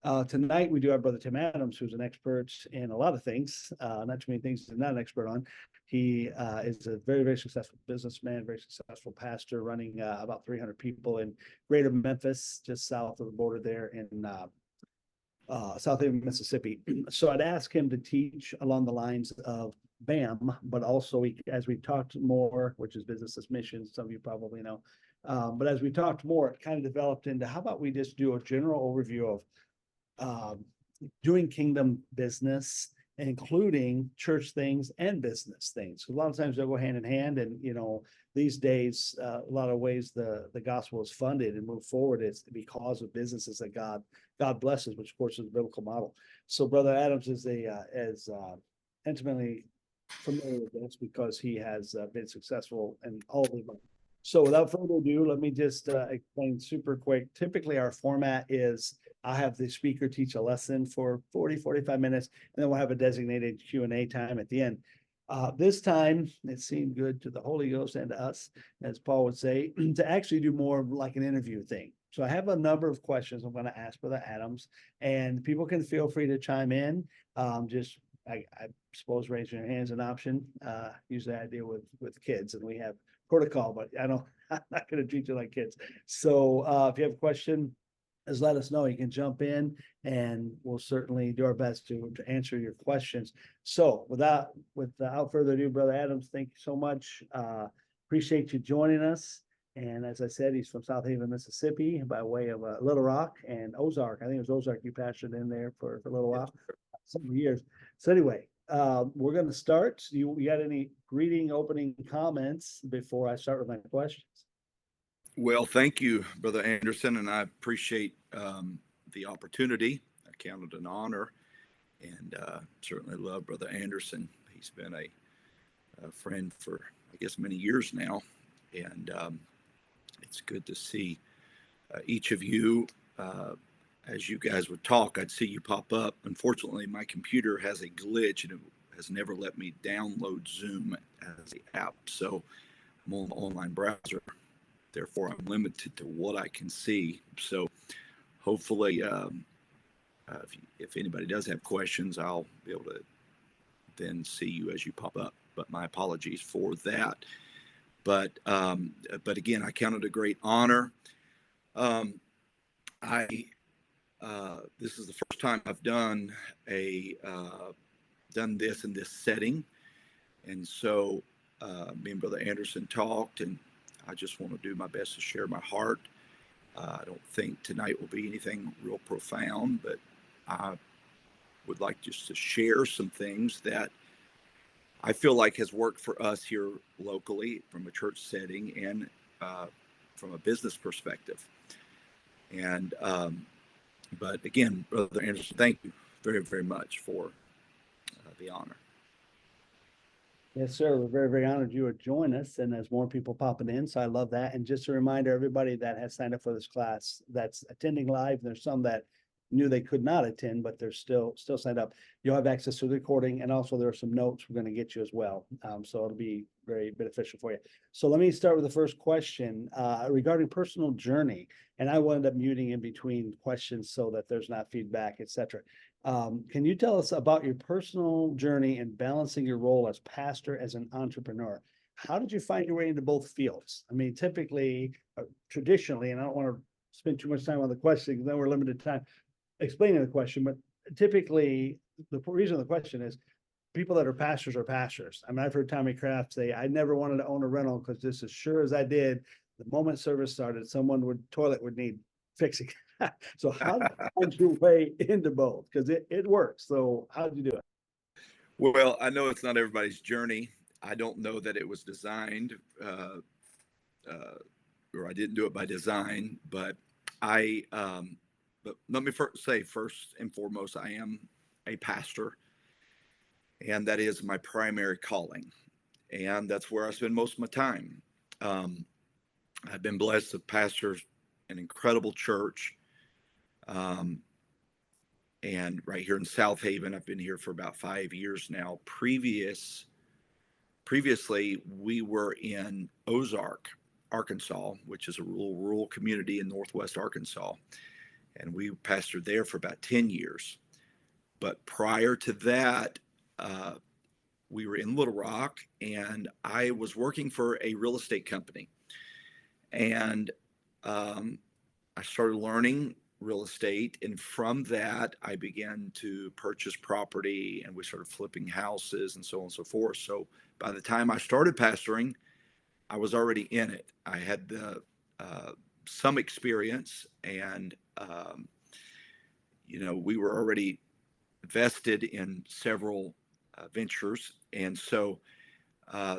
Tonight we do have Brother Tim Adams, who's an expert in a lot of things, not too many things he's not an expert on. He is a very, very successful businessman, very successful pastor, running about 300 people in Greater Memphis, just south of the border there in Southaven, Mississippi. So I'd ask him to teach along the lines of BAM, but also as we talked more, which is business as mission, some of you probably know. But as we talked more, it kind of developed into how about we just do a general overview of doing kingdom business, including church things and business things. A lot of times they'll go hand in hand, and these days, a lot of ways the gospel is funded and move forward is because of businesses that God blesses, which of course is a biblical model. So Brother Adams is intimately familiar with this because he has been successful in all of them. So without further ado, let me just explain super quick. Typically our format is I have the speaker teach a lesson for 45 minutes, and then we'll have a designated Q&A time at the end. This time, it seemed good to the Holy Ghost and to us, as Paul would say, to actually do more like an interview thing. So I have a number of questions I'm going to ask Brother Adams, and people can feel free to chime in. I suppose raising your hand is an option. Usually I deal with kids, and we have protocol, but I'm not going to treat you like kids. So if you have a question, just let us know. You can jump in, and we'll certainly do our best to answer your questions. So without further ado, Brother Adams, thank you so much. Appreciate you joining us. And as I said, he's from Southaven, Mississippi, by way of Little Rock and Ozark. I think it was Ozark you pastored in there for a little while, several years. So anyway, we're going to start. You got any greeting opening comments before I start with my questions? Well, thank you, Brother Anderson, and I appreciate the opportunity. I count it an honor, and certainly love Brother Anderson. He's been a friend for, I guess, many years now, and it's good to see each of you. As you guys would talk, I'd see you pop up. Unfortunately, my computer has a glitch, and it has never let me download Zoom as the app, so I'm on the online browser. Therefore, I'm limited to what I can see. So hopefully, if anybody does have questions, I'll be able to then see you as you pop up. But my apologies for that. But again, I count it a great honor. This is the first time I've done done this in this setting, and so me and Brother Anderson talked, and I just want to do my best to share my heart. I don't think tonight will be anything real profound, but I would like just to share some things that I feel like has worked for us here locally from a church setting and from a business perspective. And but again, Brother Anderson, thank you very, very much for the honor. Yes, sir. We're very, very honored you would join us, and there's more people popping in, so I love that. And just a reminder, everybody that has signed up for this class that's attending live, there's some that knew they could not attend, but they're still signed up. You'll have access to the recording, and also there are some notes we're going to get you as well. So it'll be very beneficial for you. So let me start with the first question regarding personal journey, and I will end up muting in between questions so that there's not feedback, etc. Can you tell us about your personal journey in balancing your role as pastor, as an entrepreneur? How did you find your way into both fields? I mean, typically, traditionally, and I don't want to spend too much time on the question because then we're limited time explaining the question, but typically the reason the question is people that are pastors are pastors. I mean, I've heard Tommy Kraft say, I never wanted to own a rental because just as sure as I did, the moment service started, toilet would need fixing. So how did you find your way into both? Because it works. So how did you do it? Well, I know it's not everybody's journey. I don't know that it was designed or I didn't do it by design, but but let me say first and foremost, I am a pastor, and that is my primary calling, and that's where I spend most of my time. I've been blessed to pastor an incredible church, and right here in Southaven, I've been here for about 5 years now. Previously, we were in Ozark, Arkansas, which is a rural community in northwest Arkansas. and we pastored there for about 10 years. But prior to that, we were in Little Rock, and I was working for a real estate company. And I started learning real estate. And from that, I began to purchase property, and we started flipping houses and so on and so forth. So by the time I started pastoring, I was already in it. I had some experience, and we were already vested in several ventures, and so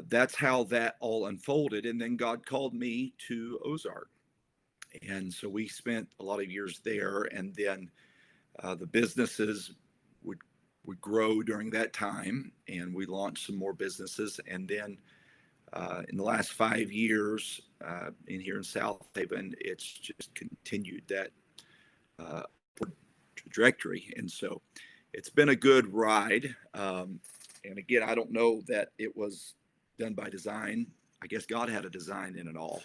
that's how that all unfolded. And then God called me to Ozark, and so we spent a lot of years there. And then the businesses would grow during that time, and we launched some more businesses. And then in the last 5 years, in here in Southaven, it's just continued that trajectory. And so it's been a good ride. And again, I don't know that it was done by design. I guess God had a design in it all.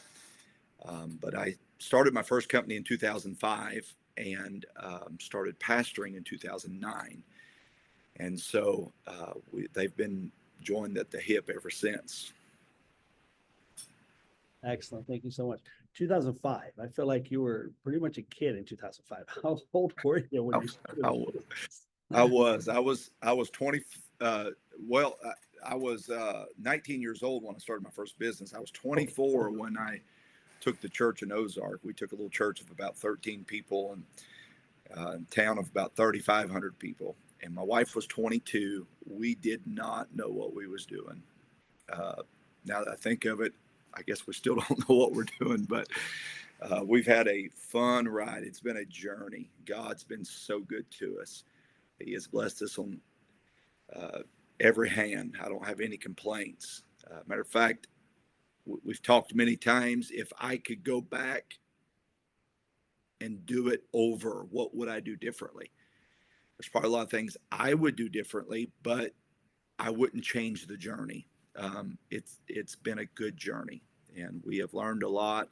But I started my first company in 2005 and started pastoring in 2009. And so they've been joined at the hip ever since. Excellent. Thank you so much. 2005. I feel like you were pretty much a kid in 2005. How old were you when you started? I was 20. I was 19 years old when I started my first business. I was 24 when I took the church in Ozark. We took a little church of about 13 people and a town of about 3,500 people. And my wife was 22. We did not know what we was doing. Now that I think of it, I guess we still don't know what we're doing, but we've had a fun ride. It's been a journey. God's been so good to us. He has blessed us on every hand. I don't have any complaints. Matter of fact, we've talked many times. If I could go back and do it over, what would I do differently? There's probably a lot of things I would do differently, but I wouldn't change the journey. It's been a good journey, and we have learned a lot.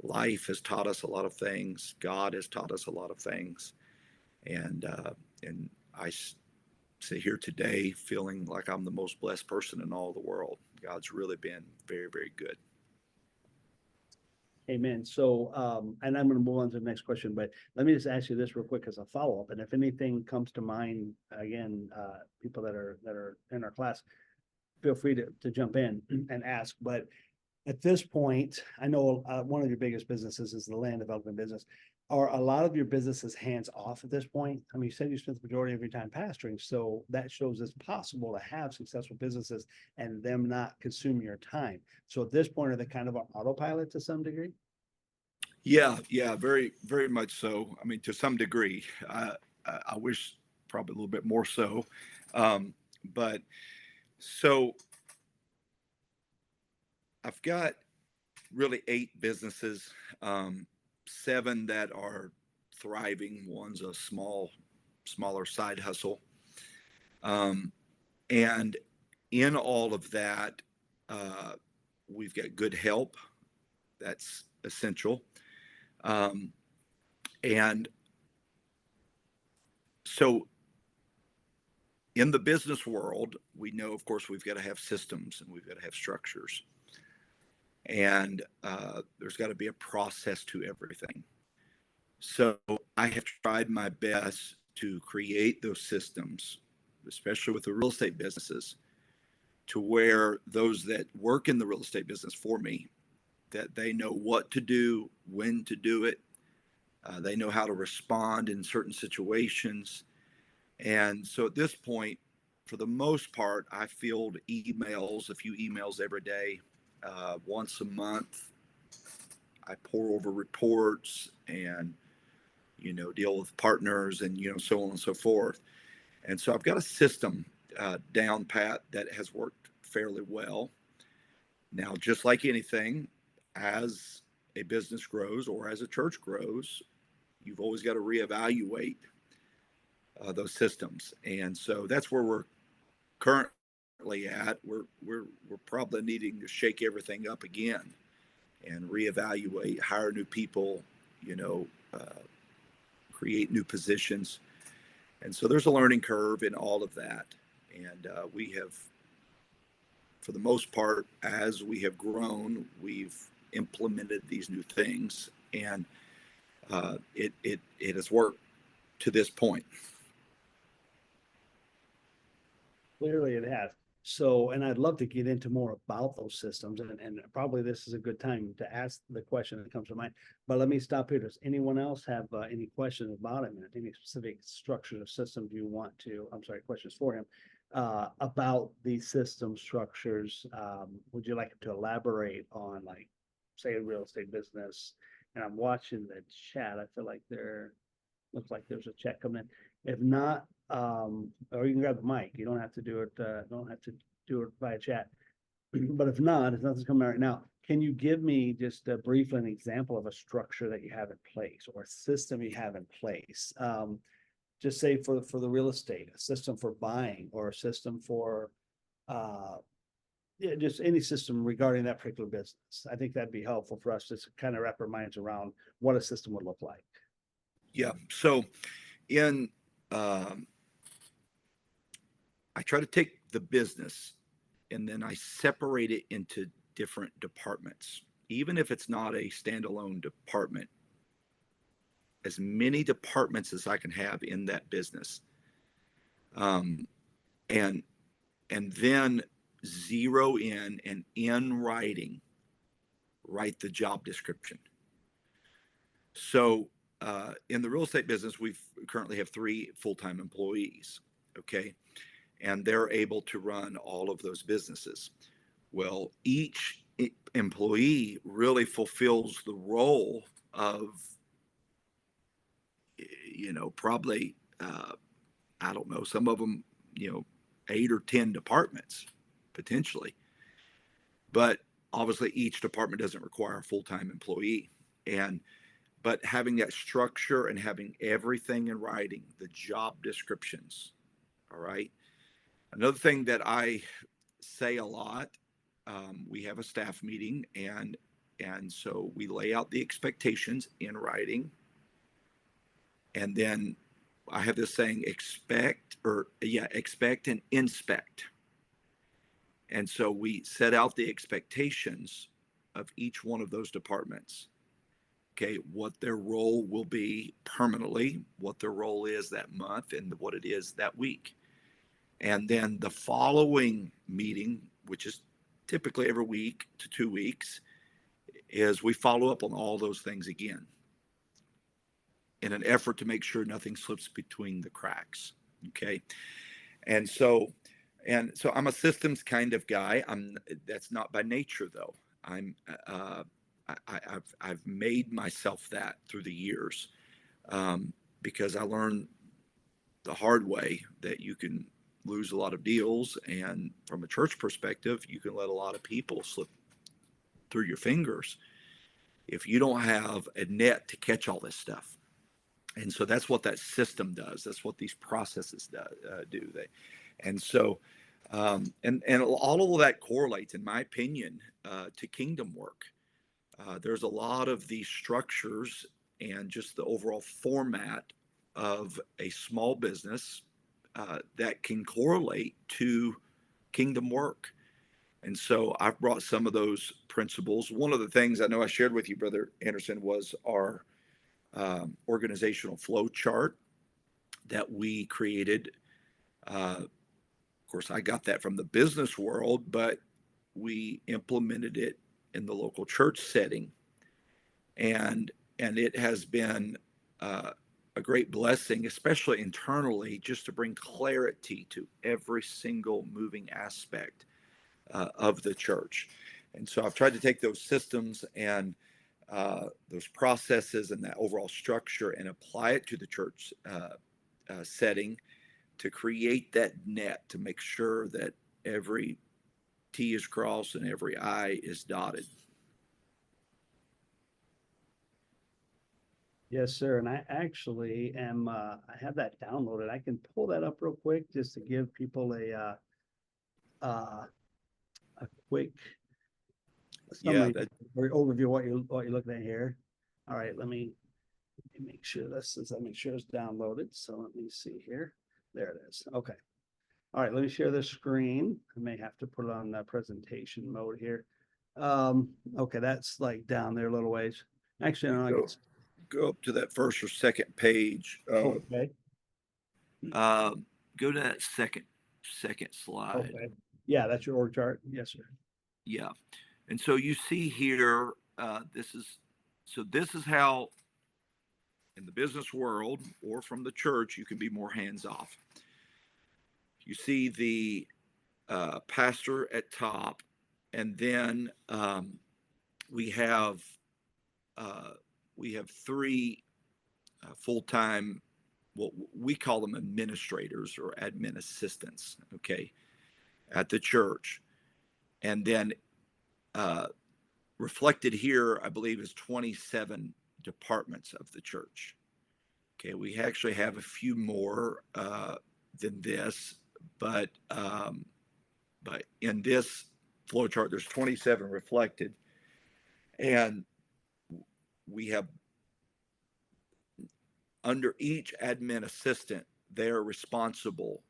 Life has taught us a lot of things. God has taught us a lot of things, and I sit here today feeling like I'm the most blessed person in all the world. God's really been very, very good. Amen. So, and I'm going to move on to the next question, but let me just ask you this real quick as a follow-up. And if anything comes to mind, again, people that are in our class, feel free to jump in and ask. But at this point, I know one of your biggest businesses is the land development business. Are a lot of your businesses hands off at this point? I mean, you said you spent the majority of your time pastoring, so that shows it's possible to have successful businesses and them not consume your time. So at this point, are they kind of on autopilot to some degree? Yeah, very, very much so. I mean, to some degree, I wish probably a little bit more so. But so I've got really 8 businesses, 7 that are thriving. One's a smaller side hustle. And in all of that, we've got good help. That's essential. And so in the business world, we know, of course, we've got to have systems and we've got to have structures. And there's got to be a process to everything. So I have tried my best to create those systems, especially with the real estate businesses, to where those that work in the real estate business for me, that they know what to do, when to do it. They know how to respond in certain situations. And so at this point, for the most part, I field emails, a few emails every day. Once a month, I pour over reports and, deal with partners and, so on and so forth. And so I've got a system down pat that has worked fairly well. Now, just like anything, as a business grows or as a church grows, you've always got to reevaluate those systems. And so that's where we're currently at. We're probably needing to shake everything up again and reevaluate, hire new people, create new positions. And so there's a learning curve in all of that. And we have, for the most part, as we have grown, we've implemented these new things, and it has worked to this point. Clearly it has. So, and I'd love to get into more about those systems, and probably this is a good time to ask the question that comes to mind. But let me stop here. Does anyone else have any questions about him? Any specific structures or systems you want to, I'm sorry, questions for him about these system structures? Would you like him to elaborate on, like, say, a real estate business? And I'm watching the chat. I feel like looks like there's a chat coming in. If not, or you can grab the mic. You don't have to do it, via chat. But if not, if nothing's coming out right now, can you give me just briefly an example of a structure that you have in place or a system you have in place? Just say for the real estate, a system for buying or a system for yeah, just any system regarding that particular business. I think that'd be helpful for us to kind of wrap our minds around what a system would look like. Yeah. So in I try to take the business and then I separate it into different departments, even if it's not a standalone department, as many departments as I can have in that business. Um, and then zero in and in writing, write the job description. So in the real estate business, we currently have 3 full-time employees. Okay. And they're able to run all of those businesses. Well, each employee really fulfills the role of, probably, I don't know, some of them, 8 or 10 departments potentially. But obviously, each department doesn't require a full-time employee. But having that structure and having everything in writing, the job descriptions, all right. Another thing that I say a lot, we have a staff meeting, and so we lay out the expectations in writing, and then I have this saying: expect and inspect. And so we set out the expectations of each one of those departments. Okay, what their role will be permanently, what their role is that month, and what it is that week. And then the following meeting, which is typically every week to 2 weeks, is we follow up on all those things again in an effort to make sure nothing slips between the cracks. Okay. And so I'm a systems kind of guy. That's not by nature though. I've made myself that through the years, because I learned the hard way that you can lose a lot of deals, and from a church perspective, you can let a lot of people slip through your fingers if you don't have a net to catch all this stuff. And so that's what that system does. That's what these processes do. And so and all of that correlates, in my opinion, to kingdom work. There's a lot of these structures and just the overall format of a small business that can correlate to kingdom work. And so I've brought some of those principles. One of the things I know I shared with you, Brother Anderson, was our organizational flow chart that we created. Of course, I got that from the business world, but we implemented it in the local church setting, and it has been a great blessing, especially internally, just to bring clarity to every single moving aspect of the church. And so I've tried to take those systems and those processes and that overall structure and apply it to the church setting to create that net to make sure that every T is crossed and every I is dotted. Yes, sir. And I actually am, I have that downloaded. I can pull that up real quick just to give people a quick Yeah, summary or overview of what you're looking at here. All right, let me Let me make sure make sure it's downloaded. So let me see here. There it is. Okay. All right, let me share the screen. I may have to put it on presentation mode here. Okay, that's like down there a little ways. Actually, no, I Go, guess. go up to that first or second page. Okay, Uh, go to that second slide. okay. Yeah, that's your org chart. Yes, sir. Yeah. And so you see here, this is how in the business world or from the church, you can be more hands off. You see the pastor at top, and then we have uh, we have three full-time, what we call them administrators or admin assistants, okay, at the church. And then uh, reflected here, I believe, is 27 departments of the church. Okay, we actually have a few more than this, but in this flow chart, there's 27 reflected, and we have under each admin assistant, they're responsible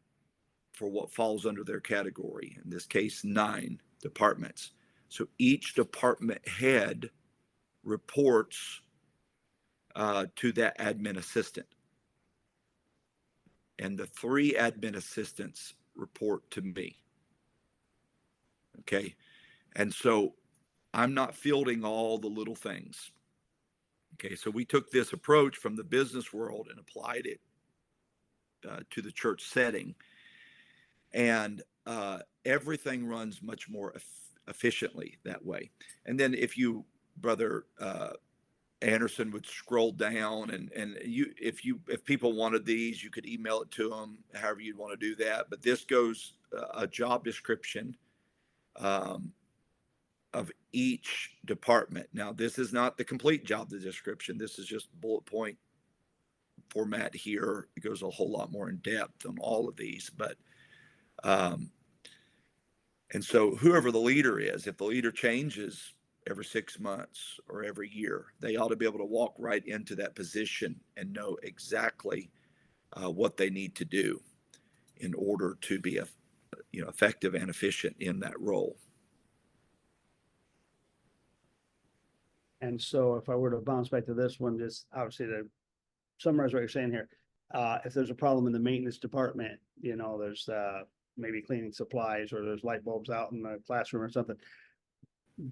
for what falls under their category. In this case, 9 departments. So each department head reports to that admin assistant. And the 3 admin assistants report to me. Okay. And so I'm not fielding all the little things. Okay. So we took this approach from the business world and applied it to the church setting. And everything runs much more efficiently that way. And then if you, Brother Anderson, would scroll down and if people wanted these, you could email it to them, however you'd want to do that. But this goes a job description of each department. Now, this is not the complete job description. This is just bullet point format here. It goes a whole lot more in depth on all of these, but and so whoever the leader is, if the leader changes every 6 months or every year, they ought to be able to walk right into that position and know exactly what they need to do in order to be effective and efficient in that role. And so if I were to bounce back to this one, just obviously to summarize what you're saying here, if there's a problem in the maintenance department, there's maybe cleaning supplies or there's light bulbs out in the classroom or something.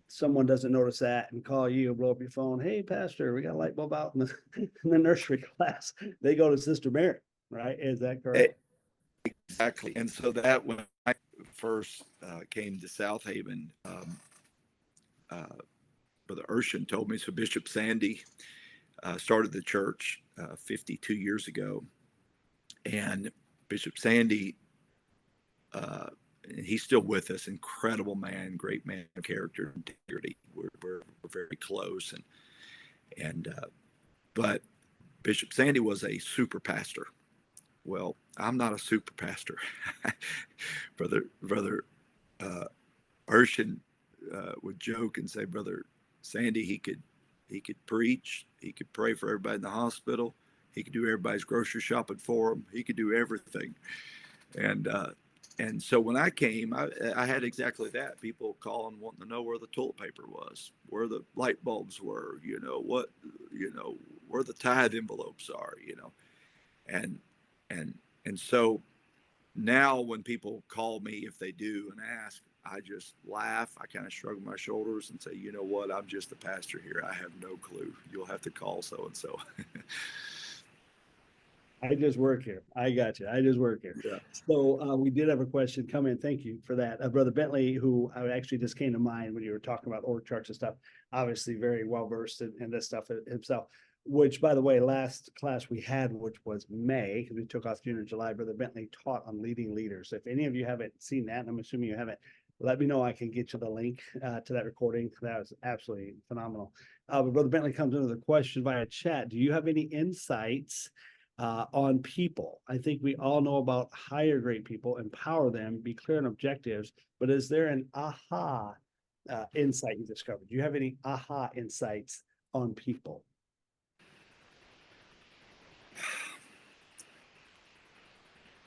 Someone doesn't notice that and call you, blow up your phone. Hey, pastor, we got a light bulb out in the nursery class. They go to Sister Mary, right? Is that correct? Exactly. And so that when I first came to Southaven, Brother Urshan told me, so Bishop Sandy started the church 52 years ago. And Bishop Sandy, he's still with us, incredible man, great man of character and integrity. We're very close. But Bishop Sandy was a super pastor. Well, I'm not a super pastor. Brother Urshan would joke and say, Brother Sandy, he could preach, he could pray for everybody in the hospital, he could do everybody's grocery shopping for them, he could do everything. And so when I came, I had exactly that. People calling, wanting to know where the toilet paper was, where the light bulbs were, where the tithe envelopes are, and so now when people call me, if they do and ask, I just laugh. I kind of shrug my shoulders and say, you know what? I'm just the pastor here. I have no clue. You'll have to call so-and-so. I just work here. I got you. I just work here. Yeah. So we did have a question come in. Thank you for that. Brother Bentley, who actually just came to mind when you were talking about org charts and stuff, obviously very well versed in this stuff himself, which, by the way, last class we had, which was May, because we took off June and July, Brother Bentley taught on leading leaders. If any of you haven't seen that, and I'm assuming you haven't, let me know. I can get you the link to that recording. That was absolutely phenomenal. But Brother Bentley comes into the question via chat. Do you have any insights on people? I think we all know about hire great people, empower them, be clear on objectives, but is there an aha insight you discovered? Do you have any aha insights on people?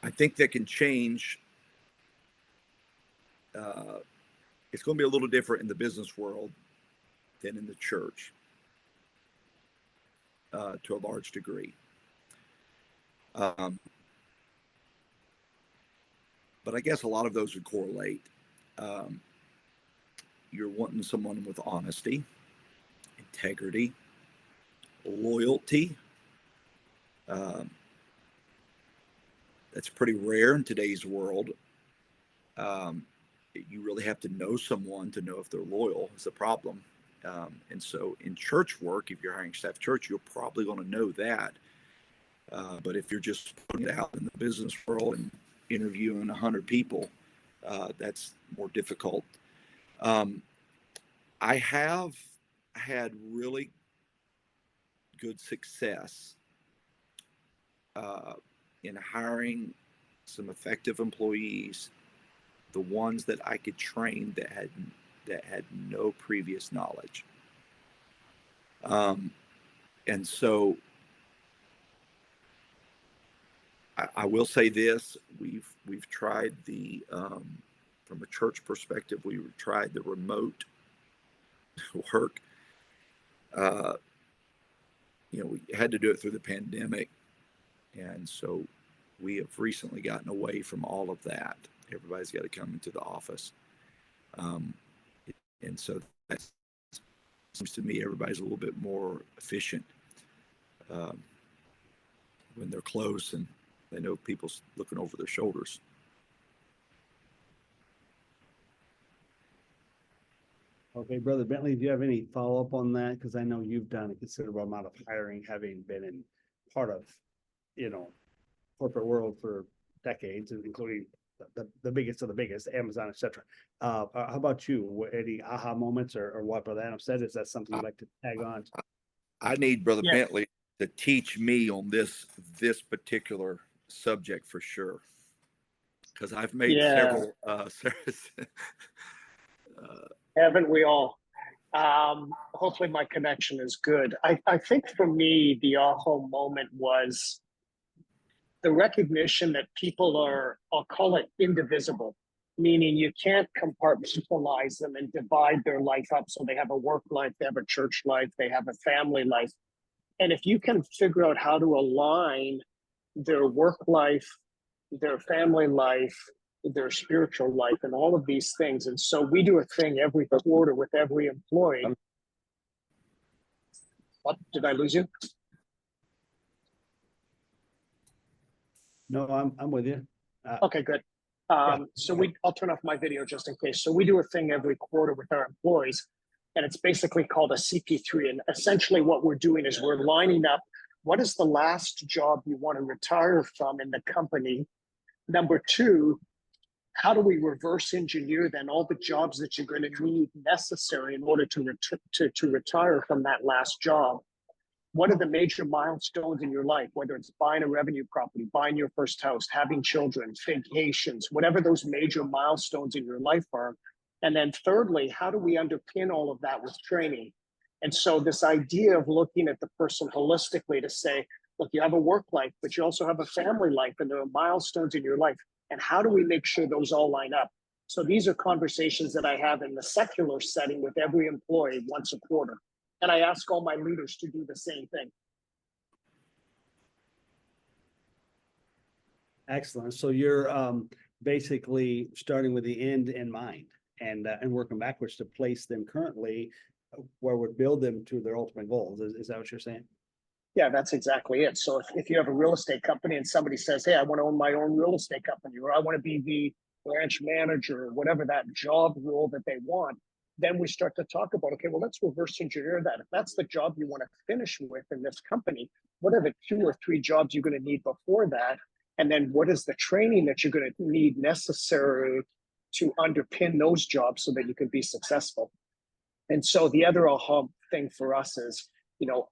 I think that can change. It's going to be a little different in the business world than in the church, to a large degree. But I guess a lot of those would correlate. You're wanting someone with honesty, integrity, loyalty. That's pretty rare in today's world. You really have to know someone to know if they're loyal is the problem. And so in church work, if you're hiring staff church, you're probably going to know that. But if you're just putting it out in the business world and interviewing 100 people, that's more difficult. I have had really good success in hiring some effective employees, the ones that I could train that had no previous knowledge. And so I will say this: we've tried the from a church perspective, we tried the remote work. We had to do it through the pandemic, and so we have recently gotten away from all of that. Everybody's got to come into the office, and so that seems to me everybody's a little bit more efficient when they're close and they know people's looking over their shoulders. Okay, Brother Bentley, do you have any follow-up on that? Because I know you've done a considerable amount of hiring, having been in part of, corporate world for decades, including the biggest of the biggest, Amazon, etc. How about you? Any aha moments or what Brother Adam said? Is that something you'd like to tag on? I need Brother Bentley to teach me on this particular subject for sure, because I've made several. Haven't we all? Hopefully my connection is good. I think for me, the aha moment was the recognition that people are, I'll call it indivisible, meaning you can't compartmentalize them and divide their life up. So they have a work life, they have a church life, they have a family life. And if you can figure out how to align their work life, their family life, their spiritual life, and all of these things. And so we do a thing every quarter with every employee. What, did I lose you? No, I'm with you. Okay, good. So I'll turn off my video just in case. So we do a thing every quarter with our employees, and it's basically called a CP3. And essentially what we're doing is we're lining up what is the last job you want to retire from in the company. Number two, how do we reverse engineer then all the jobs that you're going to need necessary in order to retire from that last job? What are the major milestones in your life, whether it's buying a revenue property, buying your first house, having children, vacations, whatever those major milestones in your life are? And then thirdly, how do we underpin all of that with training? And so this idea of looking at the person holistically to say, look, you have a work life, but you also have a family life, and there are milestones in your life. And how do we make sure those all line up? So these are conversations that I have in the secular setting with every employee once a quarter. And I ask all my leaders to do the same thing. Excellent. So you're basically starting with the end in mind and working backwards to place them currently where would build them to their ultimate goals. Is that what you're saying? Yeah, that's exactly it. So if you have a real estate company and somebody says, hey, I want to own my own real estate company, or I want to be the branch manager, or whatever that job role that they want, then we start to talk about, okay, well, let's reverse engineer that. If that's the job you want to finish with in this company, what are the 2 or 3 jobs you're going to need before that? And then what is the training that you're going to need necessary to underpin those jobs so that you can be successful? And so the other aha thing for us is,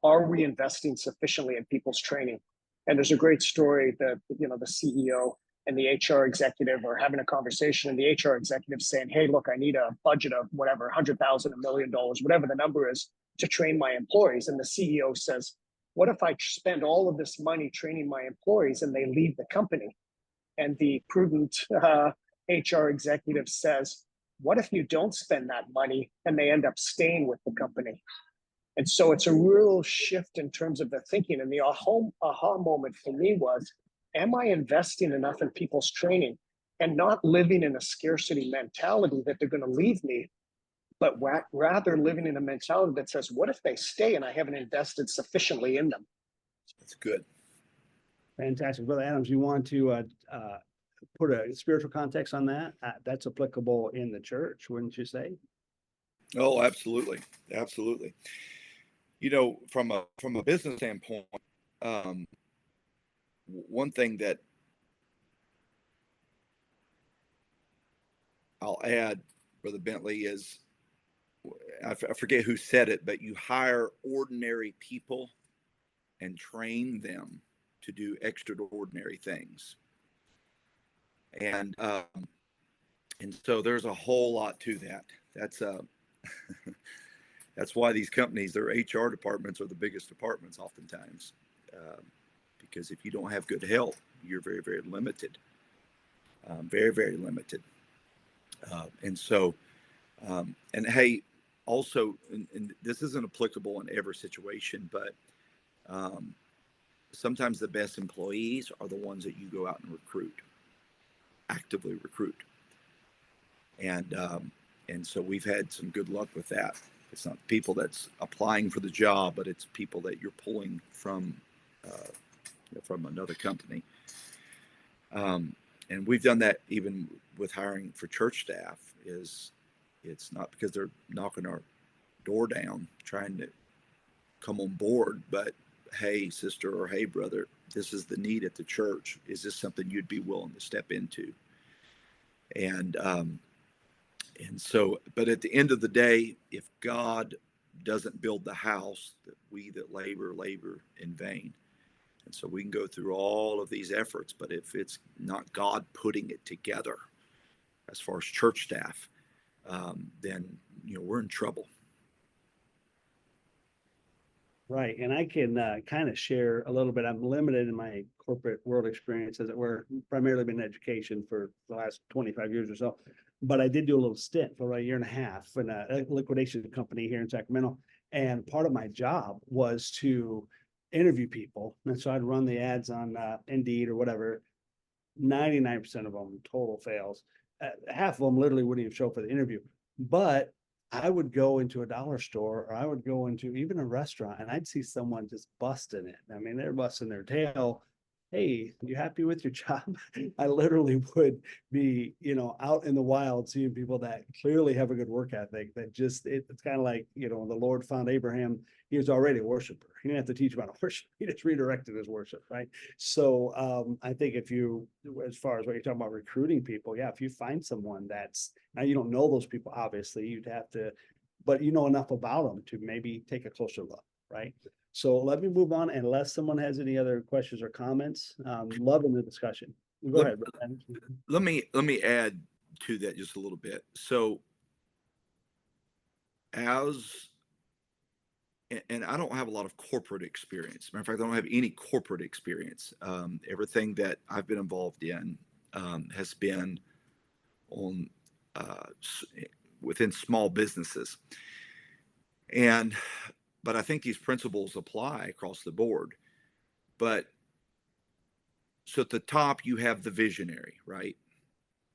are we investing sufficiently in people's training? And there's a great story that, the CEO and the HR executive are having a conversation, and the HR executive saying, hey, look, I need a budget of whatever, $100,000, $1 million, whatever the number is, to train my employees. And the CEO says, what if I spend all of this money training my employees and they leave the company? And the prudent HR executive says, what if you don't spend that money and they end up staying with the company? And so it's a real shift in terms of the thinking. And the aha moment for me was, am I investing enough in people's training and not living in a scarcity mentality that they're going to leave me, but rather living in a mentality that says, what if they stay and I haven't invested sufficiently in them? That's good. Fantastic. Brother Adams, you want to put a spiritual context on that? That's applicable in the church, wouldn't you say? Oh, absolutely. Absolutely. You know, from a business standpoint, one thing that I'll add, Brother Bentley, is I forget who said it, but you hire ordinary people and train them to do extraordinary things. And so there's a whole lot to that. That's that's why these companies, their HR departments are the biggest departments oftentimes, because if you don't have good health, you're very, very limited, very, very limited. And so, and hey, also, and this isn't applicable in every situation, but sometimes the best employees are the ones that you go out and recruit, actively recruit. And so we've had some good luck with that. It's not people that's applying for the job, but it's people that you're pulling from another company. And we've done that even with hiring for church staff. It's not because they're knocking our door down trying to come on board, but hey, sister, or hey, brother, this is the need at the church. Is this something you'd be willing to step into? And so, but at the end of the day, if God doesn't build the house, that we that labor in vain. And so we can go through all of these efforts, but if it's not God putting it together, as far as church staff, then we're in trouble. Right. And I can kind of share a little bit. I'm limited in my corporate world experience, as it were, primarily been in education for the last 25 years or so. But I did do a little stint for about a year and a half in a liquidation company here in Sacramento. And part of my job was to interview people. And so I'd run the ads on Indeed or whatever. 99% of them total fails. Half of them literally wouldn't even show up for the interview. But I would go into a dollar store, or I would go into even a restaurant, and I'd see someone just busting it. I mean, they're busting their tail. Hey, you happy with your job? I literally would be, out in the wild seeing people that clearly have a good work ethic, that just, it's kind of like, the Lord found Abraham, he was already a worshiper. He didn't have to teach about worship. He just redirected his worship, right? So I think as far as what you're talking about recruiting people, yeah, if you find someone now you don't know those people, obviously, you'd have to, but you know enough about them to maybe take a closer look, right? So let me move on, unless someone has any other questions or comments. Loving the discussion. Go ahead. Let me add to that just a little bit. So and I don't have a lot of corporate experience. Matter of fact, I don't have any corporate experience. Everything that I've been involved in has been on within small businesses. But I think these principles apply across the board. But so at the top, you have the visionary, right?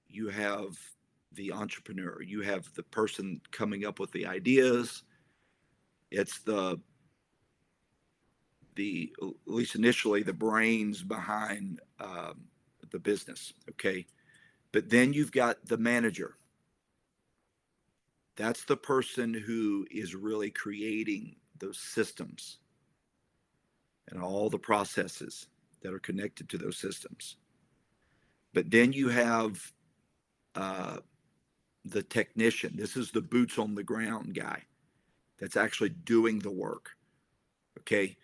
You have the entrepreneur, you have the person coming up with the ideas. It's the at least initially, the brains behind the business. Okay. But then you've got the manager. That's the person who is really creating those systems and all the processes that are connected to those systems. But then you have the technician. This is the boots on the ground guy that's actually doing the work. Okay.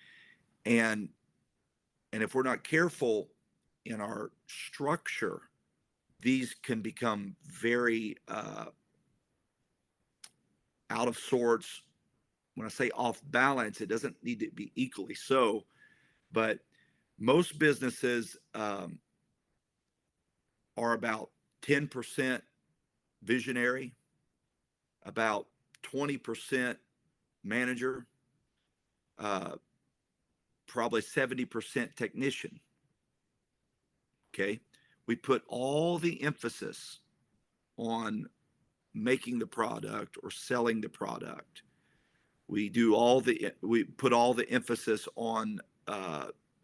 And if we're not careful in our structure, these can become very out of sorts, when I say off balance, it doesn't need to be equally so, but most businesses are about 10% visionary, about 20% manager, uh, probably 70% technician. Okay. We put all the emphasis on making the product or selling the product. We put all the emphasis on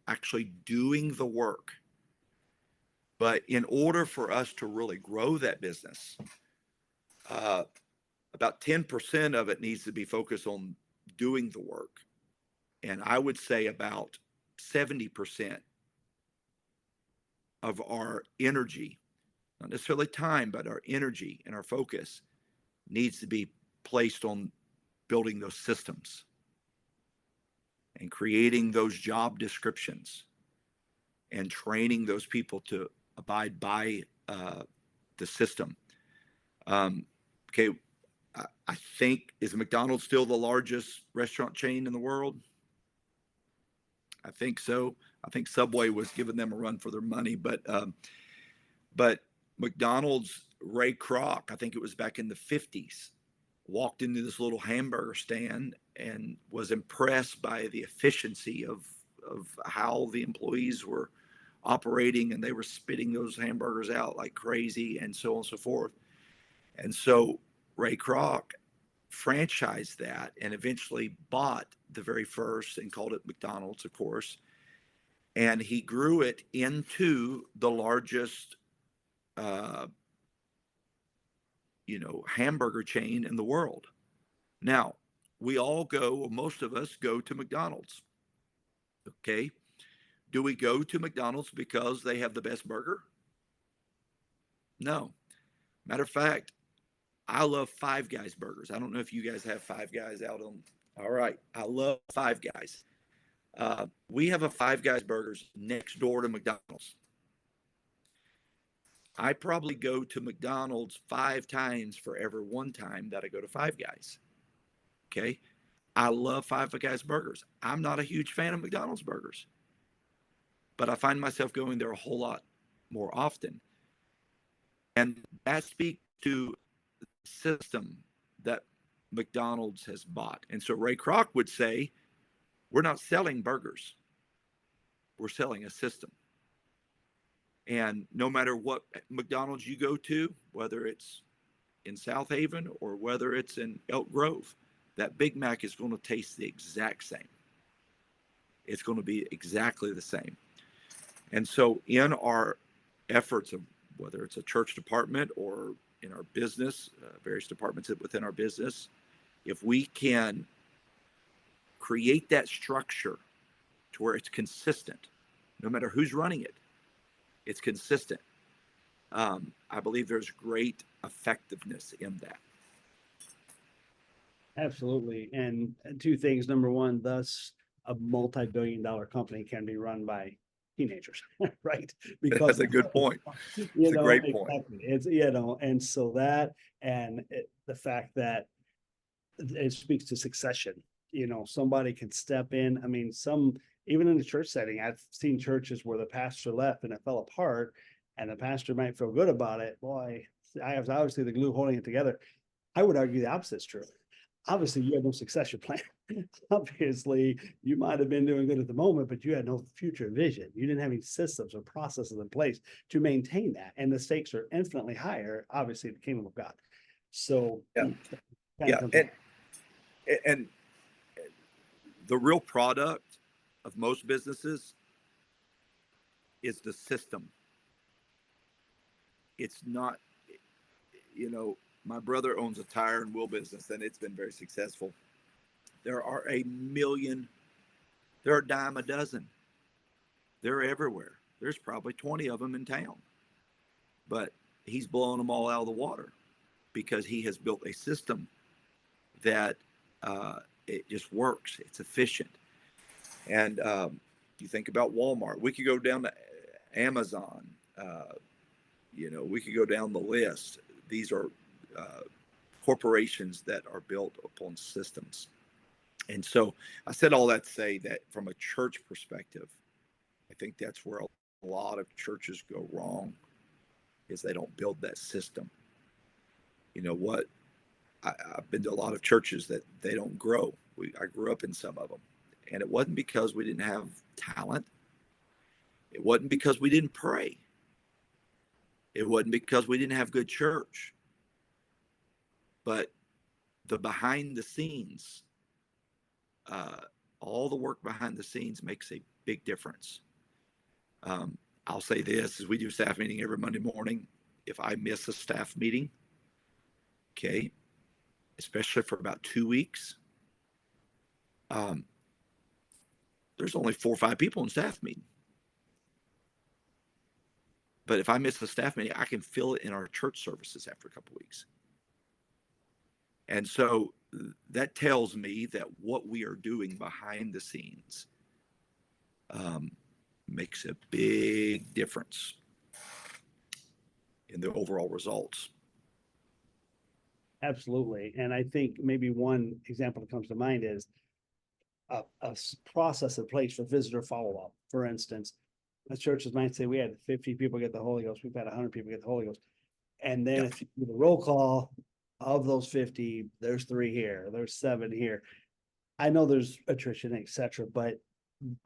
actually doing the work. But in order for us to really grow that business, about 10% of it needs to be focused on doing the work. And I would say about 70% of our energy, not necessarily time, but our energy and our focus needs to be placed on building those systems and creating those job descriptions and training those people to abide by the system. Okay, I think, is McDonald's still the largest restaurant chain in the world? I think so. I think Subway was giving them a run for their money, but McDonald's, Ray Kroc, I think it was back in the 50s, walked into this little hamburger stand and was impressed by the efficiency of how the employees were operating, and they were spitting those hamburgers out like crazy, and so on and so forth. And so Ray Kroc franchised that and eventually bought the very first and called it McDonald's, of course. And he grew it into the largest, hamburger chain in the world. Now, we all go, or most of us go to McDonald's. Okay. Do we go to McDonald's because they have the best burger? No. Matter of fact, I love Five Guys burgers. I don't know if you guys have Five Guys out on. All right. I love Five Guys. We have a Five Guys burgers next door to McDonald's. I probably go to McDonald's 5 times for every one time that I go to Five Guys. Okay. I love Five Guys burgers. I'm not a huge fan of McDonald's burgers, but I find myself going there a whole lot more often. And that speaks to the system that McDonald's has bought. And so Ray Kroc would say, we're not selling burgers. We're selling a system. And no matter what McDonald's you go to, whether it's in Southaven or whether it's in Elk Grove, that Big Mac is going to taste the exact same. It's going to be exactly the same. And so in our efforts of whether it's a church department or in our business, various departments within our business, if we can create that structure to where it's consistent, no matter who's running it, it's consistent. I believe there's great effectiveness in that. Absolutely. And 2 things. Number one, thus a multi-billion-dollar company can be run by teenagers, right? Because that's a good point. It's a great point. Exactly. It's, and so that, and the fact that it speaks to succession, somebody can step in. I mean, even in the church setting, I've seen churches where the pastor left and it fell apart, and the pastor might feel good about it. Boy, I have obviously the glue holding it together. I would argue the opposite is true. Obviously, you had no succession plan. Obviously, you might have been doing good at the moment, but you had no future vision. You didn't have any systems or processes in place to maintain that. And the stakes are infinitely higher, obviously, the kingdom of God. So, yeah. And the real product of most businesses is the system. It's not, my brother owns a tire and wheel business, and it's been very successful. There are a dime a dozen. They're everywhere. There's probably 20 of them in town, but he's blowing them all out of the water because he has built a system that it just works. It's efficient. And you think about Walmart. We could go down to Amazon. We could go down the list. These are corporations that are built upon systems. And so I said all that to say that from a church perspective, I think that's where a lot of churches go wrong, is they don't build that system. You know what? I've been to a lot of churches that they don't grow. I grew up in some of them. And it wasn't because we didn't have talent. It wasn't because we didn't pray. It wasn't because we didn't have good church. But the behind the scenes, all the work behind the scenes makes a big difference. I'll say this, as we do staff meeting every Monday morning. If I miss a staff meeting, okay, especially for about 2 weeks, there's only 4 or 5 people in staff meeting. But if I miss a staff meeting, I can feel it in our church services after a couple of weeks. And so that tells me that what we are doing behind the scenes makes a big difference in the overall results. Absolutely. And I think maybe one example that comes to mind is a process in place for visitor follow-up. For instance, the churches might say we had 50 people get the Holy Ghost, we've had 100 people get the Holy Ghost. And then if you do the roll call, of those 50, there's 3 here, there's 7 here. I know there's attrition, etc., but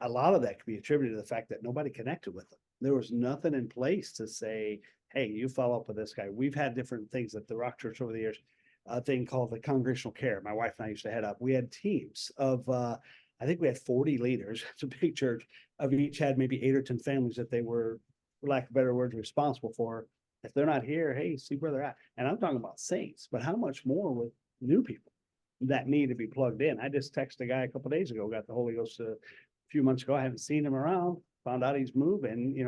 a lot of that could be attributed to the fact that nobody connected with them. There was nothing in place to say, hey, you follow up with this guy. We've had different things at the Rock Church over the years, a thing called the congregational care. My wife and I used to head up. We had teams of, I think we had 40 leaders. It's a big church. Of each had maybe 8 or 10 families that they were, for lack of better words, responsible for. If they're not here, hey, see where they're at. And I'm talking about saints, but how much more with new people that need to be plugged in? I just texted a guy a couple of days ago, got the Holy Ghost a few months ago. I haven't seen him around, found out he's moving,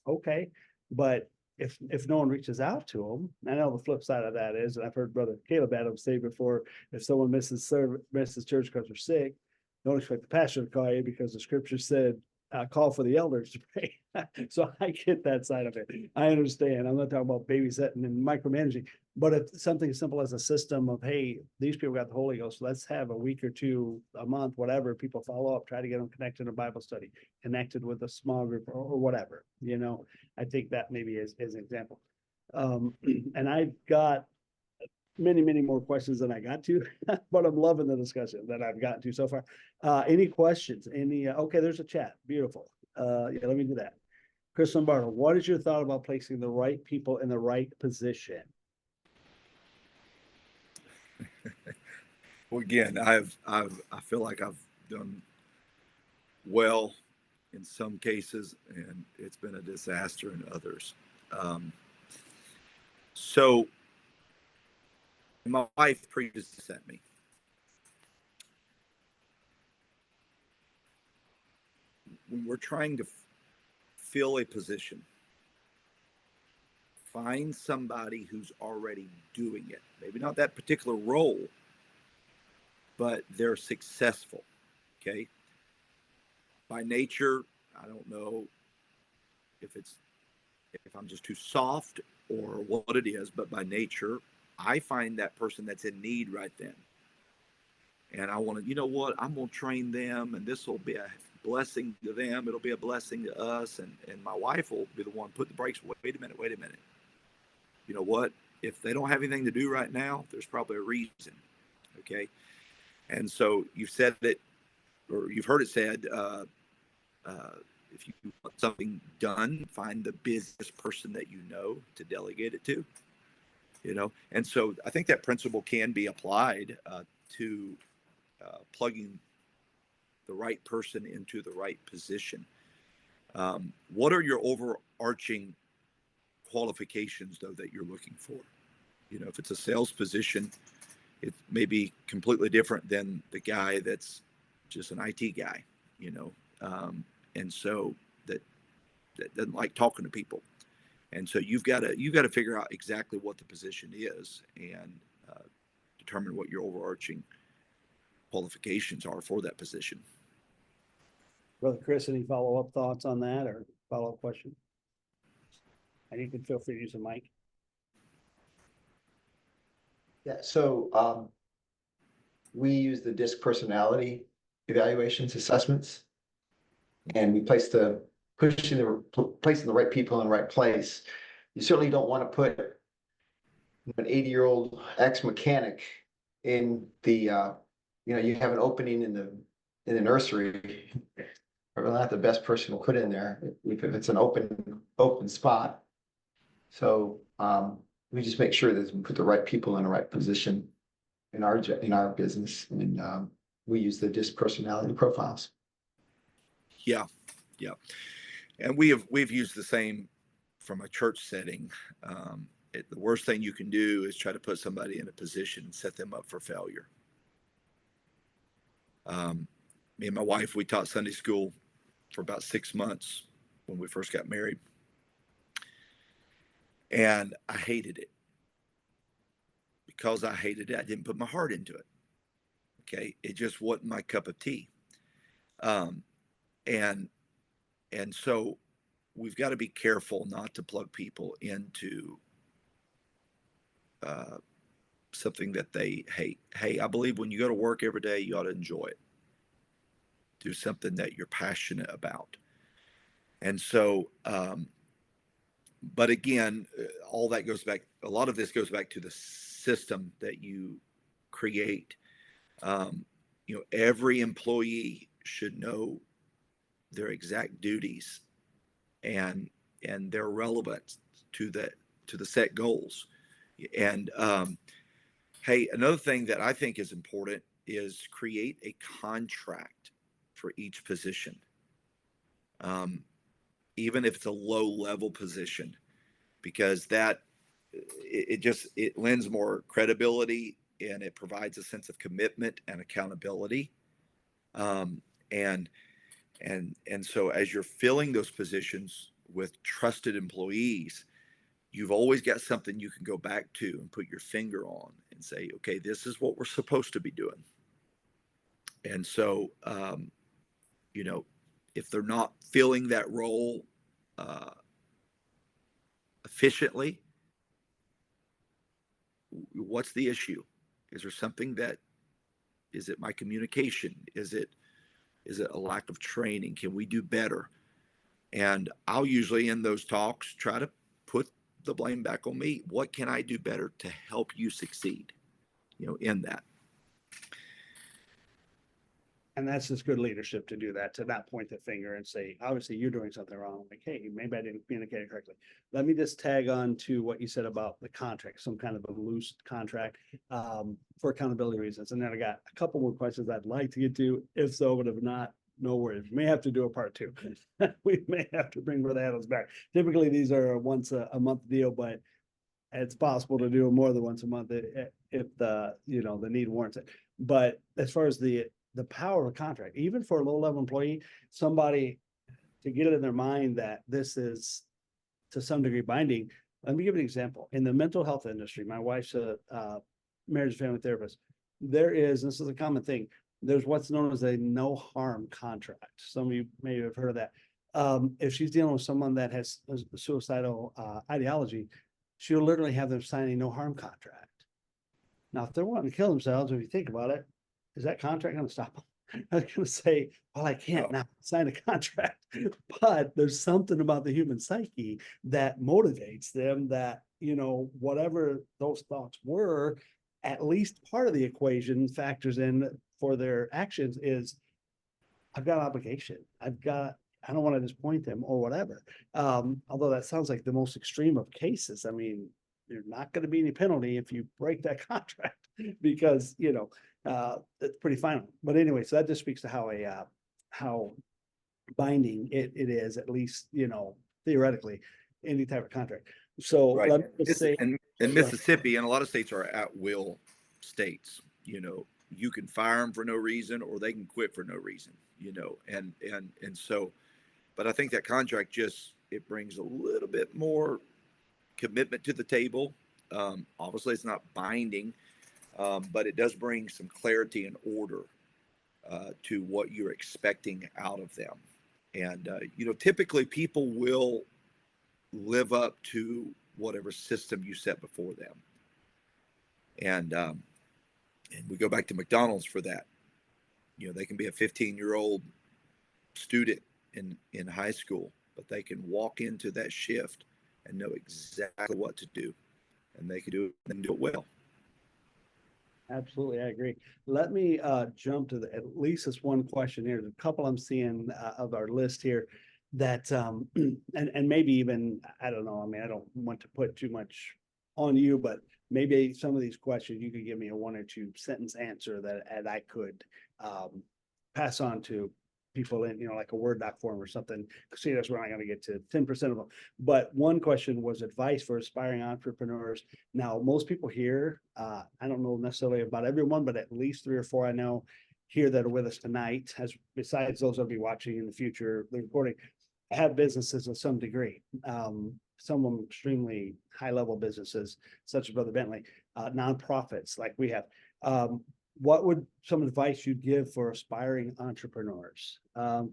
okay. But if no one reaches out to him, I know the flip side of that is, and I've heard Brother Caleb Adams say before, if someone misses church because they're sick, don't expect the pastor to call you, because the scripture said, call for the elders to pray. So I get that side of it. I understand. I'm not talking about babysitting and micromanaging, but it's something as simple as a system of, hey, these people got the Holy Ghost. Let's have a week or 2, a month, whatever. People follow up, try to get them connected in a Bible study, connected with a small group or whatever. I think that maybe is an example. And I've got many more questions than I got to, but I'm loving the discussion that I've gotten to so far. Any questions? Okay, there's a chat. Beautiful. Yeah, let me do that. Chris Lombardo, what is your thought about placing the right people in the right position? Well, again, I feel like I've done well in some cases, and it's been a disaster in others. So my wife previously sent me. When we're trying to fill a position, find somebody who's already doing it. Maybe not that particular role, but they're successful. Okay. By nature, I don't know if I'm just too soft or what it is, but by nature, I find that person that's in need right then. And I want to, you know what, I'm going to train them, and this will be a blessing to them. It'll be a blessing to us. And my wife will be the one put the brakes. Wait a minute. You know what? If they don't have anything to do right now, there's probably a reason. Okay. And so you've said it, or you've heard it said, if you want something done, find the business person that you know to delegate it to, And so I think that principle can be applied to plugging the right person into the right position. What are your overarching qualifications, though, that you're looking for? If it's a sales position, it may be completely different than the guy that's just an IT guy, and so that doesn't like talking to people. And so you've got to figure out exactly what the position is and determine what your overarching qualifications are for that position. Brother Chris, any follow-up thoughts on that or follow-up question? And you can feel free to use the mic. Yeah, so we use the DISC personality evaluations assessments. And we placing the right people in the right place. You certainly don't want to put an 80-year-old ex-mechanic in the you have an opening in the nursery. Probably not the best person to put in there if it's an open spot. So we just make sure that we put the right people in the right position in our business, and we use the DISC personality profiles. Yeah, yeah, and we've used the same from a church setting. The worst thing you can do is try to put somebody in a position and set them up for failure. Me and my wife, we taught Sunday school for about 6 months when we first got married, and I hated it. Because I hated it, I didn't put my heart into it. Okay, it just wasn't my cup of tea. Um, and and so we've got to be careful not to plug people into something that they hate. Hey, I believe when you go to work every day, you ought to enjoy it. Do something that you're passionate about. And so, but again, all that goes back. A lot of this goes back to the system that you create. Every employee should know their exact duties and their relevance to the set goals. And hey, another thing that I think is important is create a contract for each position, even if it's a low level position, because that it lends more credibility and it provides a sense of commitment and accountability. And so as you're filling those positions with trusted employees, you've always got something you can go back to and put your finger on and say, okay, this is what we're supposed to be doing. And so, if they're not filling that role efficiently, what's the issue? Is there something is it my communication? Is it a lack of training? Can we do better? And I'll usually in those talks try to put the blame back on me. What can I do better to help you succeed, in that? And that's just good leadership to do that, to not point the finger and say, obviously you're doing something wrong. Like, hey, maybe I didn't communicate it correctly. Let me just tag on to what you said about the contract, some kind of a loose contract for accountability reasons. And then I got a couple more questions I'd like to get to. If so, but if not, no worries. We may have to do a part 2. We may have to bring Brother Adams back. Typically, these are a once a month deal, but it's possible to do more than once a month if the need warrants it. But as far as the power of a contract, even for a low level employee, somebody to get it in their mind that this is to some degree binding. Let me give an example. In the mental health industry, my wife's a marriage and family therapist. This is a common thing. There's what's known as a no harm contract. Some of you may have heard of that. If she's dealing with someone that has a suicidal ideology, she'll literally have them sign a no harm contract. Now, if they're wanting to kill themselves, if you think about it, is that contract going to stop them? I was going to say, well, I can't now sign a contract, but there's something about the human psyche that motivates them that, whatever those thoughts were, at least part of the equation factors in for their actions is, I've got an obligation. I don't want to disappoint them or whatever. Although that sounds like the most extreme of cases. I mean, there's not going to be any penalty if you break that contract because, it's pretty final. But anyway, so that just speaks to how binding it is, at least, theoretically, any type of contract. So Right. let me just say, in Mississippi and a lot of states are at will states. You can fire them for no reason or they can quit for no reason, and so, but I think that contract it brings a little bit more commitment to the table. Obviously it's not binding, but it does bring some clarity and order to what you're expecting out of them. And, typically people will live up to whatever system you set before them. And And we go back to McDonald's for that. You know, they can be a 15-year-old student in high school, but they can walk into that shift and know exactly what to do, and they can do it and do it well. Absolutely, I agree. Let me jump to at least this one question here. There's a couple I'm seeing of our list here that and maybe even, I don't know, I mean, I don't want to put too much on you, but maybe some of these questions you could give me a 1 or 2 sentence answer that I could pass on to people in, like a Word doc form or something. See, that's we're not going to get to 10% of them. But one question was advice for aspiring entrepreneurs. Now, most people here, I don't know necessarily about everyone, but at least 3 or 4 I know here that are with us tonight, as besides those that'll be watching in the future, the recording, have businesses of some degree. Some of them extremely high level businesses, such as Brother Bentley, nonprofits like we have. What would some advice you'd give for aspiring entrepreneurs? Or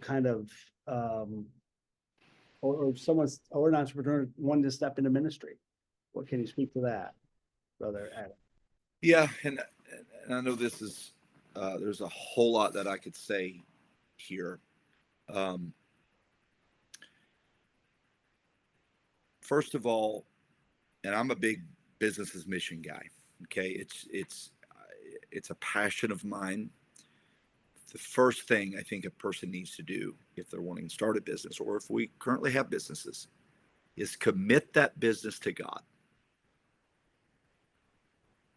someone's or an entrepreneur wanting to step into ministry. What can you speak to that, Brother Adam? Yeah, and I know this is there's a whole lot that I could say here. First of all, and I'm a big business as mission guy. Okay, it's a passion of mine. The first thing I think a person needs to do if they're wanting to start a business, or if we currently have businesses, is commit that business to God.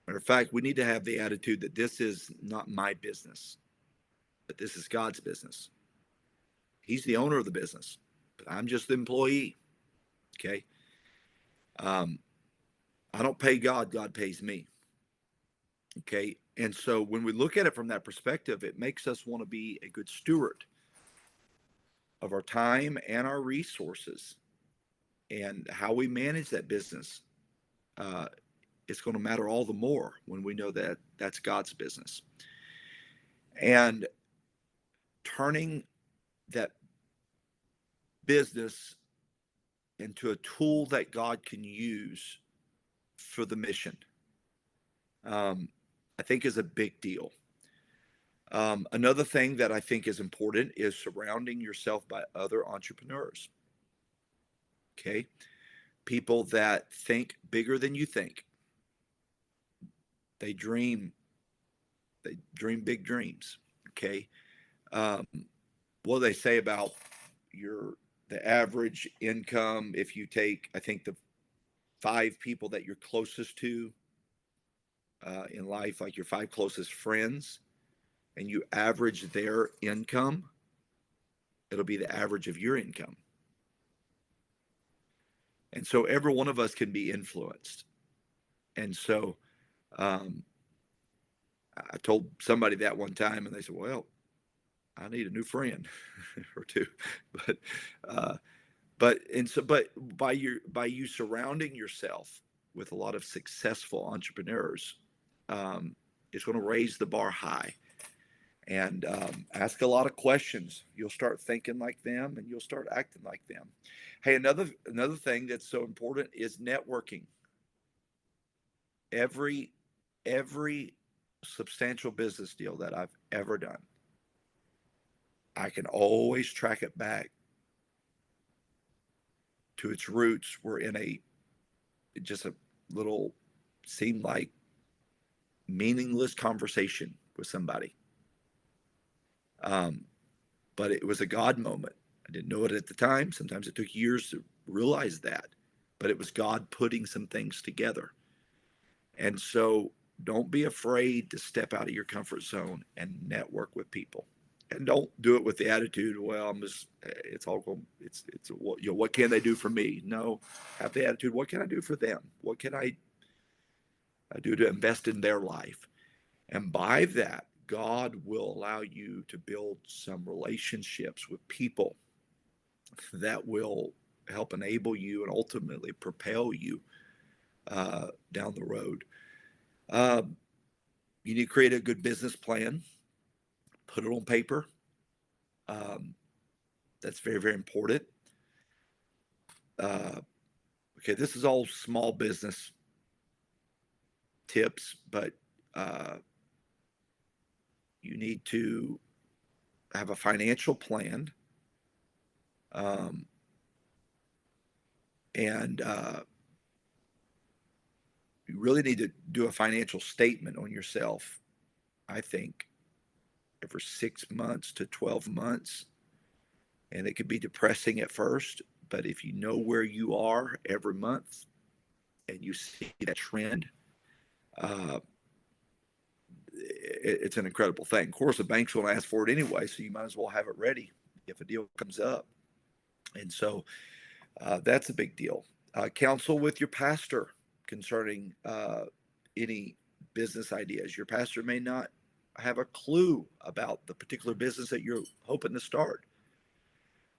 Matter of fact, we need to have the attitude that this is not my business, but this is God's business. He's the owner of the business, but I'm just the employee. Okay. I don't pay God, God pays me. Okay. And so when we look at it from that perspective, it makes us want to be a good steward of our time and our resources, and how we manage that business. It's going to matter all the more when we know that that's God's business. And turning that business into a tool that God can use for the mission, I think is a big deal. Another thing that I think is important is surrounding yourself by other entrepreneurs. Okay. People that think bigger than you think. They dream big dreams. Okay. What do they say about the average income? If you take, I think, the 5 people that you're closest to in life, like your 5 closest friends, and you average their income, it'll be the average of your income. And so every one of us can be influenced. And so I told somebody that one time, and they said, well, I need a new friend or 2. But by you surrounding yourself with a lot of successful entrepreneurs, it's going to raise the bar high. And ask a lot of questions. You'll start thinking like them, and you'll start acting like them. Hey, another thing that's so important is networking. Every substantial business deal that I've ever done, I can always track it back to its roots. We're in just a little, seemed like meaningless conversation with somebody. But it was a God moment. I didn't know it at the time. Sometimes it took years to realize that, but it was God putting some things together. And so don't be afraid to step out of your comfort zone and network with people. And don't do it with the attitude, well, it's all going, what can they do for me? No, have the attitude, what can I do for them? What can I do to invest in their life? And by that, God will allow you to build some relationships with people that will help enable you and ultimately propel you down the road. You need to create a good business plan, put it on paper. That's very, very important. Okay, this is all small business tips, but You need to have a financial plan. Um, and you really need to do a financial statement on yourself, I think, every 6 months to 12 months. And it could be depressing at first, but if you know where you are every month and you see that trend, uh, it's an incredible thing. Of course, the bank's going to ask for it anyway, so you might as well have it ready if a deal comes up. And so that's a big deal. Counsel with your pastor concerning any business ideas. Your pastor may not have a clue about the particular business that you're hoping to start,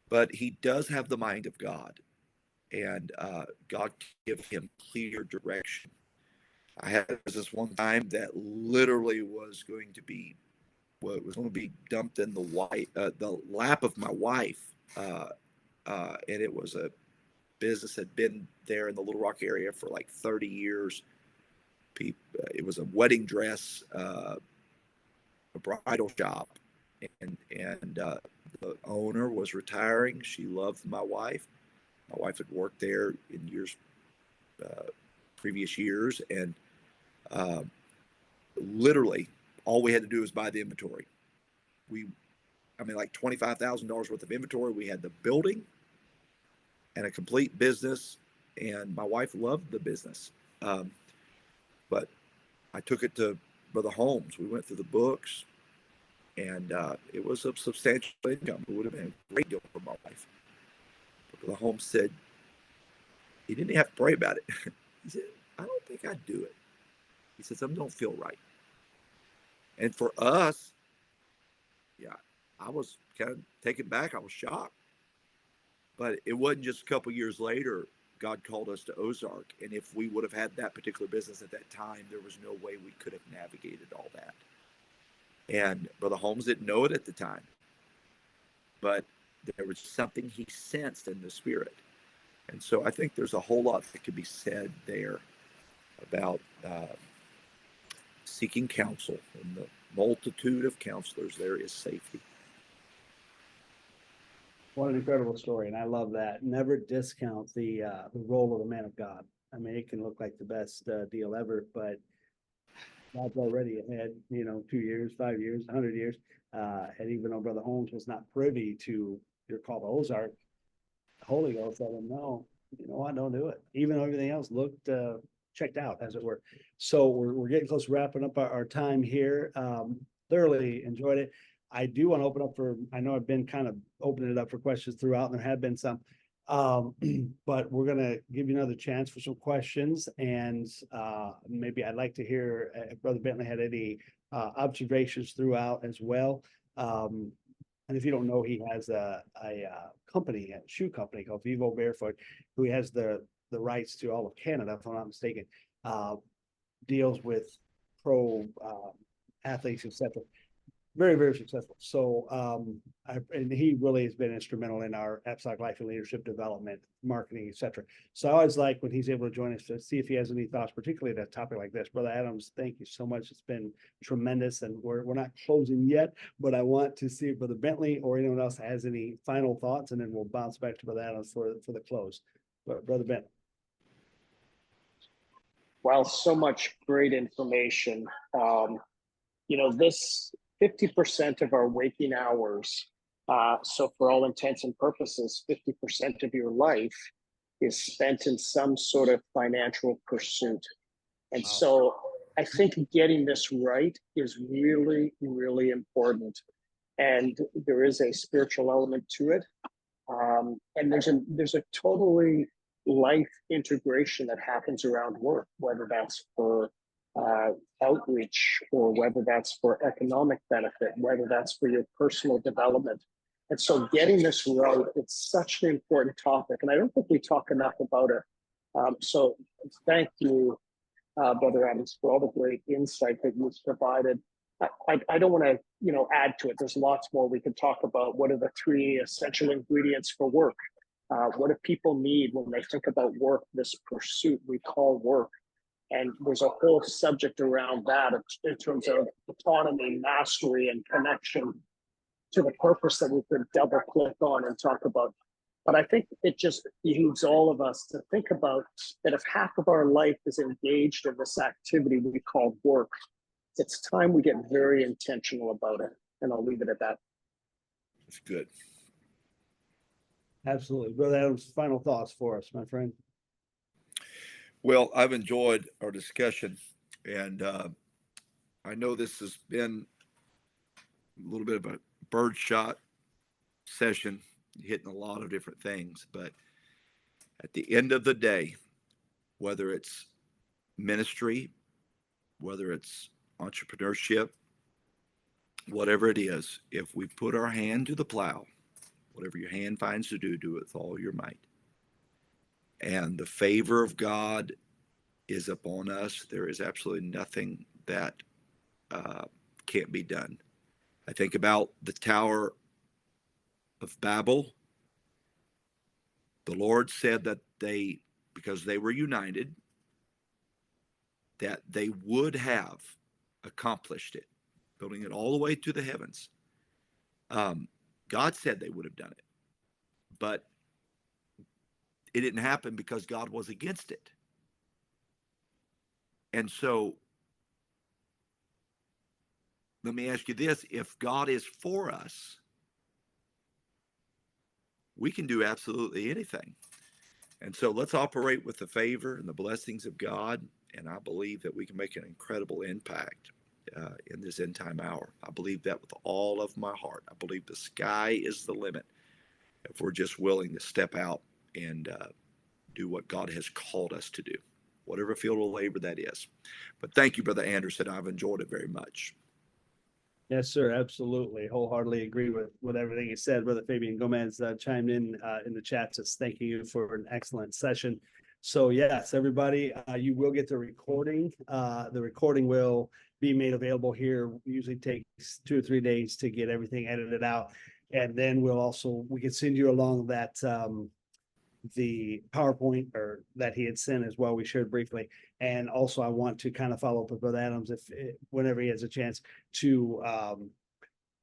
but he does have the mind of God, and God give him clear direction. I had this one time that literally was going to be dumped in the lap of my wife, and it was a business that had been there in the Little Rock area for like 30 years. It was a wedding dress, a bridal shop, and the owner was retiring. She loved my wife. My wife had worked there in previous years, and literally all we had to do was buy the inventory. Like $25,000 worth of inventory. We had the building and a complete business, and my wife loved the business. But I took it to Brother Holmes. We went through the books, and it was a substantial income. It would have been a great deal for my wife. But Brother Holmes said he didn't have to pray about it. He said, I don't think I'd do it. He said, something don't feel right. And for us, yeah, I was kind of taken back. I was shocked. But it wasn't just a couple years later, God called us to Ozark. And if we would have had that particular business at that time, there was no way we could have navigated all that. And Brother Holmes didn't know it at the time, but there was something he sensed in the spirit. And so I think there's a whole lot that could be said there about seeking counsel. In the multitude of counselors, there is safety. What an incredible story, and I love that. Never discount the role of the man of God. I mean, it can look like the best deal ever, but God's already ahead. 2 years, 5 years, 100 years, and even though Brother Holmes was not privy to your call to Ozark, the Holy Ghost let him know. You know what? Don't do it. Even though everything else looked checked out, as it were. So we're getting close to wrapping up our time here. Thoroughly enjoyed it. I do want to open up I know I've been kind of opening it up for questions throughout, and there have been some, but we're going to give you another chance for some questions. And maybe I'd like to hear if Brother Bentley had any observations throughout as well. And if you don't know, he has a company, a shoe company called Vivo Barefoot, who has the rights to all of Canada, if I'm not mistaken, deals with pro athletes, etc. Very, very successful. So, and he really has been instrumental in our Apostolic Life and Leadership development, marketing, etc. So I always like when he's able to join us to see if he has any thoughts, particularly at a topic like this. Brother Adams, thank you so much. It's been tremendous, and we're not closing yet, but I want to see if Brother Bentley or anyone else has any final thoughts, and then we'll bounce back to Brother Adams for the close. But Brother Bentley. Well, so much great information. This 50% of our waking hours, so for all intents and purposes, 50% of your life is spent in some sort of financial pursuit. And so I think getting this right is really, really important. And there is a spiritual element to it. And there's a totally life integration that happens around work, whether that's for outreach, or whether that's for economic benefit, whether that's for your personal development. And so getting this right, it's such an important topic. And I don't think we talk enough about it. So thank you, Brother Adams, for all the great insight that you've provided. I don't want to, add to it. There's lots more we could talk about. What are the 3 essential ingredients for work? What do people need when they think about work, this pursuit we call work? And there's a whole subject around that in terms of autonomy, mastery, and connection to the purpose that we could double click on and talk about. But I think it just behooves all of us to think about that if half of our life is engaged in this activity we call work, it's time we get very intentional about it. And I'll leave it at that. That's good. Absolutely. Brother Adams, final thoughts for us, my friend. Well, I've enjoyed our discussion, and I know this has been a little bit of a birdshot session, hitting a lot of different things. But at the end of the day, whether it's ministry, whether it's entrepreneurship, whatever it is, if we put our hand to the plow, whatever your hand finds to do, do it with all your might. And the favor of God is upon us. There is absolutely nothing that can't be done. I think about the Tower of Babel. The Lord said that because they were united, that they would have accomplished it, building it all the way to the heavens. God said they would have done it, but it didn't happen because God was against it. And so let me ask you this: if God is for us, we can do absolutely anything. And so let's operate with the favor and the blessings of God. And I believe that we can make an incredible impact in this end time hour. I believe that with all of my heart. I believe the sky is the limit if we're just willing to step out and do what God has called us to do, whatever field of labor that is. But thank you, Brother Anderson. I've enjoyed it very much. Yes, sir. Absolutely. Wholeheartedly agree with everything you said. Brother Fabian Gomez chimed in the chat, just thanking you for an excellent session. So yes, everybody, you will get the recording. The recording will be made available here. Usually takes 2 or 3 days to get everything edited out. And then we can send you along that the PowerPoint or that he had sent as well. We shared briefly. And also I want to kind of follow up with Brother Adams whenever he has a chance to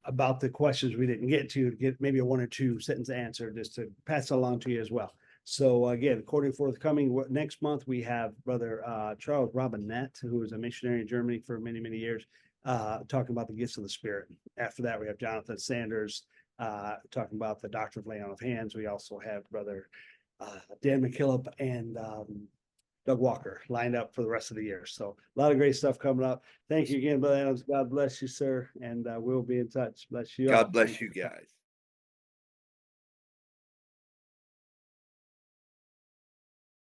about the questions we didn't get maybe a 1 or 2 sentence answer just to pass it along to you as well. So again, recording forthcoming next month, we have Brother Charles Robinette, who was a missionary in Germany for many, many years, talking about the gifts of the Spirit. After that, we have Jonathan Sanders talking about the doctrine of laying on of hands. We also have Brother Dan McKillop and Doug Walker lined up for the rest of the year. So a lot of great stuff coming up. Thank you again, Brother Adams. God bless you, sir. And we'll be in touch. Bless you all. God bless you guys.